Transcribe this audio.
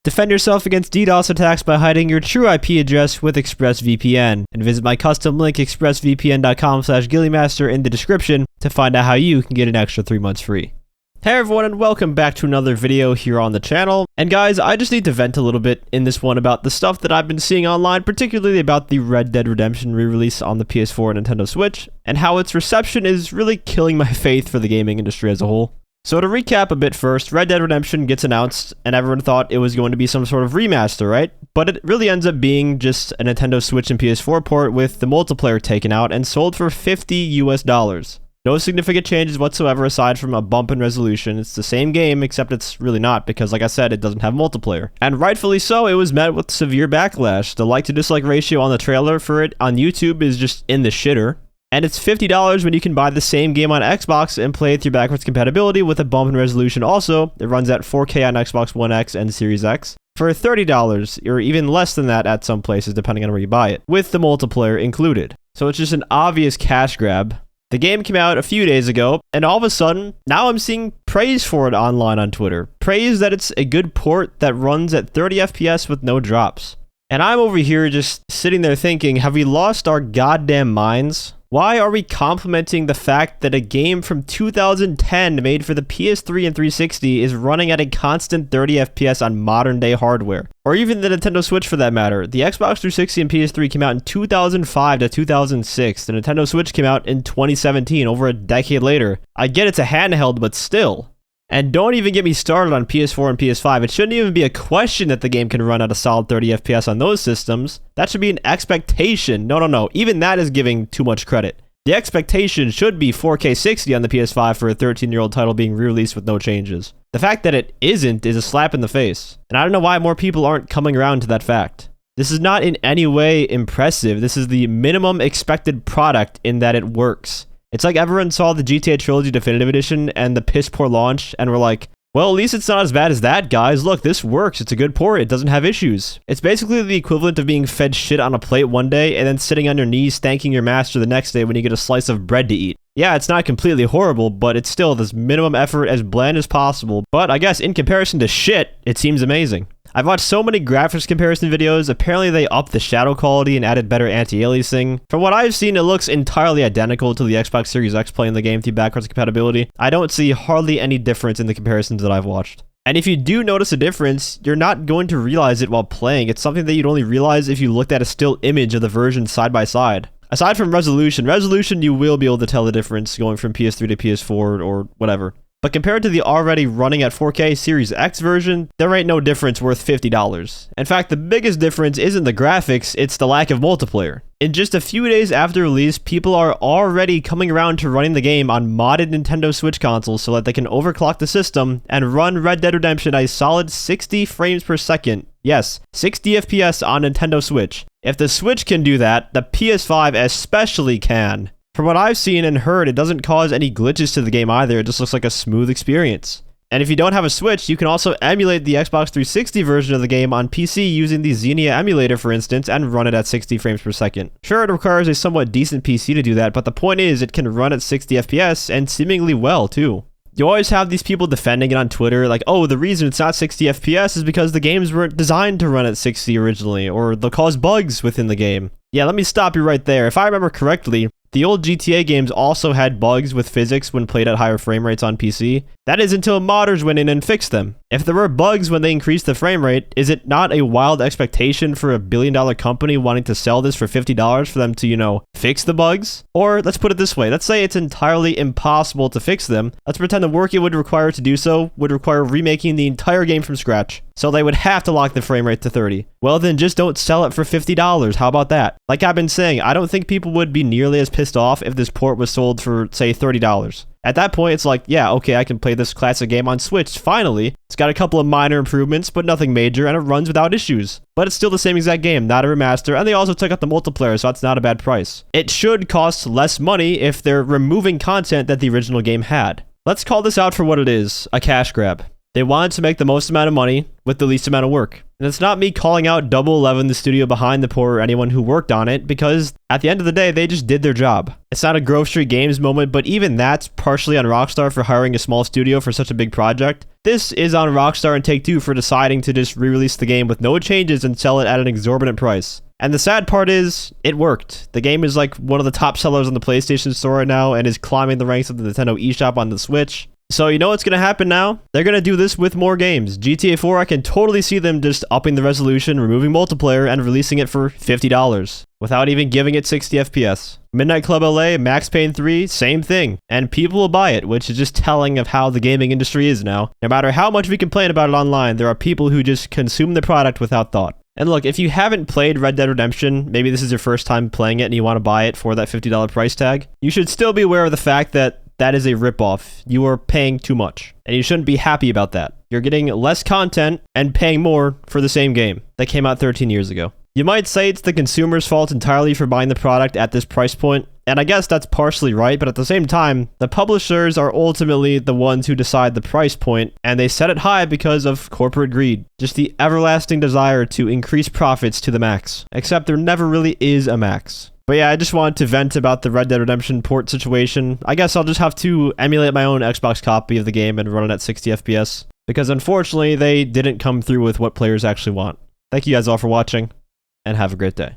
Defend yourself against DDoS attacks by hiding your true IP address with ExpressVPN, and visit my custom link expressvpn.com/ghilliemaster in the description to find out how you can get an extra 3 months free. Hey everyone, and welcome back to another video here on the channel. And guys, I just need to vent a little bit in this one about the stuff that I've been seeing online, particularly about the Red Dead Redemption re-release on the PS4 and Nintendo Switch, and how its reception is really killing my faith for the gaming industry as a whole. So to recap a bit first, Red Dead Redemption gets announced, and everyone thought it was going to be some sort of remaster, right? But it really ends up being just a Nintendo Switch and PS4 port with the multiplayer taken out and sold for $50 US. No significant changes whatsoever aside from a bump in resolution. It's the same game, except it's really not, because like I said, it doesn't have multiplayer. And rightfully so, it was met with severe backlash. The like to dislike ratio on the trailer for it on YouTube is just in the shitter. And it's $50 when you can buy the same game on Xbox and play it through backwards compatibility with a bump in resolution also. It runs at 4K on Xbox One X and Series X for $30, or even less than that at some places depending on where you buy it, with the multiplayer included. So it's just an obvious cash grab. The game came out a few days ago, and all of a sudden, now I'm seeing praise for it online on Twitter. Praise that it's a good port that runs at 30 FPS with no drops. And I'm over here just sitting there thinking, have we lost our goddamn minds? Why are we complimenting the fact that a game from 2010 made for the PS3 and 360 is running at a constant 30 FPS on modern day hardware? Or even the Nintendo Switch for that matter. The Xbox 360 and PS3 came out in 2005 to 2006. The Nintendo Switch came out in 2017, over a decade later. I get it's a handheld, but still. And don't even get me started on PS4 and PS5. It shouldn't even be a question that the game can run at a solid 30 FPS on those systems. That should be an expectation. No. Even that is giving too much credit. The expectation should be 4K 60 on the PS5 for a 13-year-old title being re-released with no changes. The fact that it isn't is a slap in the face. And I don't know why more people aren't coming around to that fact. This is not in any way impressive. This is the minimum expected product in that it works. It's like everyone saw the GTA Trilogy Definitive Edition and the piss poor launch and were like, well, at least it's not as bad as that, guys. Look, this works. It's a good port. It doesn't have issues. It's basically the equivalent of being fed shit on a plate one day and then sitting on your knees thanking your master the next day when you get a slice of bread to eat. Yeah, it's not completely horrible, but it's still this minimum effort, as bland as possible. But I guess in comparison to shit, it seems amazing. I've watched so many graphics comparison videos. Apparently they upped the shadow quality and added better anti-aliasing. From what I've seen, it looks entirely identical to the Xbox Series X playing the game through backwards compatibility. I don't see hardly any difference in the comparisons that I've watched. And if you do notice a difference, you're not going to realize it while playing. It's something that you'd only realize if you looked at a still image of the version side by side. Aside from resolution you will be able to tell the difference going from PS3 to PS4 or whatever. But compared to the already running at 4K Series X version, there ain't no difference worth $50. In fact, the biggest difference isn't the graphics, it's the lack of multiplayer. In just a few days after release, people are already coming around to running the game on modded Nintendo Switch consoles so that they can overclock the system and run Red Dead Redemption at a solid 60 frames per second. Yes, 60 FPS on Nintendo Switch. If the Switch can do that, the PS5 especially can. From what I've seen and heard, it doesn't cause any glitches to the game either. It just looks like a smooth experience. And if you don't have a Switch, you can also emulate the Xbox 360 version of the game on PC using the Xenia emulator, for instance, and run it at 60 frames per second. Sure, it requires a somewhat decent PC to do that, but the point is it can run at 60 FPS and seemingly well, too. You always have these people defending it on Twitter, like, oh, the reason it's not 60 FPS is because the games weren't designed to run at 60 originally, or they'll cause bugs within the game. Yeah, let me stop you right there. If I remember correctly, the old GTA games also had bugs with physics when played at higher frame rates on PC. That is until modders went in and fixed them. If there were bugs when they increased the frame rate, is it not a wild expectation for a billion-dollar company wanting to sell this for $50 for them to, fix the bugs? Or let's put it this way, let's say it's entirely impossible to fix them. Let's pretend the work it would require to do so would require remaking the entire game from scratch. So they would have to lock the frame rate to 30. Well then just don't sell it for $50. How about that? Like I've been saying, I don't think people would be nearly as pissed off if this port was sold for, say, $30. At that point, it's like, yeah, okay, I can play this classic game on Switch, finally. It's got a couple of minor improvements, but nothing major, and it runs without issues. But it's still the same exact game, not a remaster, and they also took out the multiplayer, so that's not a bad price. It should cost less money if they're removing content that the original game had. Let's call this out for what it is, a cash grab. They wanted to make the most amount of money with the least amount of work. And it's not me calling out Double 11, the studio behind the poor, or anyone who worked on it, because at the end of the day, they just did their job. It's not a Grove Street Games moment, but even that's partially on Rockstar for hiring a small studio for such a big project. This is on Rockstar and Take-Two for deciding to just re-release the game with no changes and sell it at an exorbitant price. And the sad part is, it worked. The game is like one of the top sellers on the PlayStation Store right now and is climbing the ranks of the Nintendo eShop on the Switch. So you know what's going to happen now? They're going to do this with more games. GTA 4, I can totally see them just upping the resolution, removing multiplayer, and releasing it for $50 without even giving it 60 FPS. Midnight Club LA, Max Payne 3, same thing. And people will buy it, which is just telling of how the gaming industry is now. No matter how much we complain about it online, there are people who just consume the product without thought. And look, if you haven't played Red Dead Redemption, maybe this is your first time playing it and you want to buy it for that $50 price tag, you should still be aware of the fact that that is a ripoff. You are paying too much, and you shouldn't be happy about that. You're getting less content and paying more for the same game that came out 13 years ago. You might say it's the consumer's fault entirely for buying the product at this price point, and I guess that's partially right, but at the same time, the publishers are ultimately the ones who decide the price point, and they set it high because of corporate greed. Just the everlasting desire to increase profits to the max. Except there never really is a max. But yeah, I just wanted to vent about the Red Dead Redemption port situation. I guess I'll just have to emulate my own Xbox copy of the game and run it at 60 FPS. Because unfortunately, they didn't come through with what players actually want. Thank you guys all for watching, and have a great day.